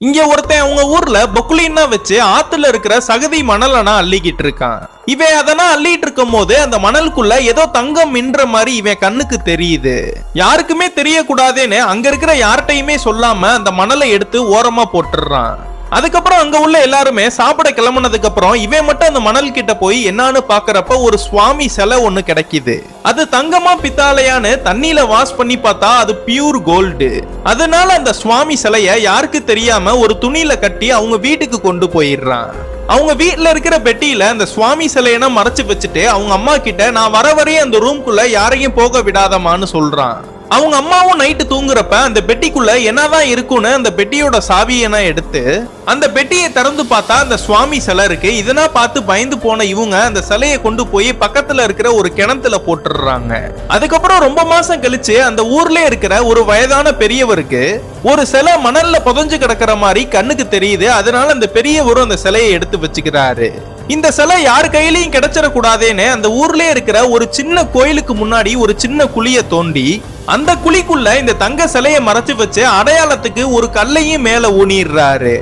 இங்க ஒருத்தன் அவங்க ஊர்ல பொக்குலின்னா வச்சு ஆத்துல இருக்கிற சகதி மணலனா அள்ளிக்கிட்டு இருக்கான். இவன் அதனா அள்ளிட்டு இருக்கும் போது அந்த மணலுக்குள்ள ஏதோ தங்கம் மின்ற மாதிரி இவன் கண்ணுக்கு தெரியுது. யாருக்குமே தெரியக்கூடாதுன்னு அங்க இருக்கிற யார்கிட்டயுமே சொல்லாம அந்த மணலை எடுத்து ஓரமா போட்டுறான். அதுக்கப்புறம் அங்க உள்ள எல்லாருமே சாப்பிட கிளம்புனதுக்கு அப்புறம் இவன் மட்டும் அந்த மணல் கிட்ட போய் என்னன்னு பாக்குறப்ப ஒரு சுவாமி சிலை ஒண்ணு கிடைக்குது. அது தங்கமா பித்தாளையான்னு தண்ணியில வாஷ் பண்ணி பார்த்தா அது பியூர் கோல்டு. அதனால அந்த சுவாமி சிலைய யாருக்கு தெரியாம ஒரு துணியில கட்டி அவங்க வீட்டுக்கு கொண்டு போயிடுறான். அவங்க வீட்டுல இருக்கிற பெட்டியில அந்த சுவாமி சிலையன மறைச்சு வச்சுட்டு அவங்க அம்மா கிட்ட நான் வர வரையும் அந்த ரூம்குள்ள யாரையும் போக விடாதமான்னு சொல்றான். அவங்க அம்மாவும் நைட்டு தூங்குறப்ப அந்த பெட்டிக்குள்ள என்னதான் இருக்குன்னு அந்த பெட்டியோட சாவியனா எடுத்து அந்த பெட்டியை திறந்து பார்த்தா அந்த சுவாமி சிலை இருக்கு. இதனா பார்த்து பயந்து போன இவங்க அந்த சிலையை கொண்டு போய் பக்கத்துல இருக்கிற ஒரு கிணத்துல போட்டுடுறாங்க. அதுக்கப்புறம் ரொம்ப மாசம் கழிச்சு அந்த ஊர்ல இருக்கிற ஒரு வயதான பெரியவருக்கு ஒரு சிலை மணல்ல புதைஞ்சு கிடக்கிற மாதிரி கண்ணுக்கு தெரியுது. அதனால அந்த பெரியவரும் அந்த சிலையை எடுத்து வச்சுக்கிறாரு. இந்த சிலை யார் கையிலையும் கிடைச்சிடக்கூடாதுன்னு அந்த ஊர்ல இருக்கிற ஒரு சின்ன கோயிலுக்கு முன்னாடி ஒரு சின்ன குழிய தோண்டி அந்த குழிக்குள்ள இந்த தங்க சிலையை மறைச்சு வச்சு அடையாளத்துக்கு ஒரு கல்லையும் மேல ஊனிடுறாரு.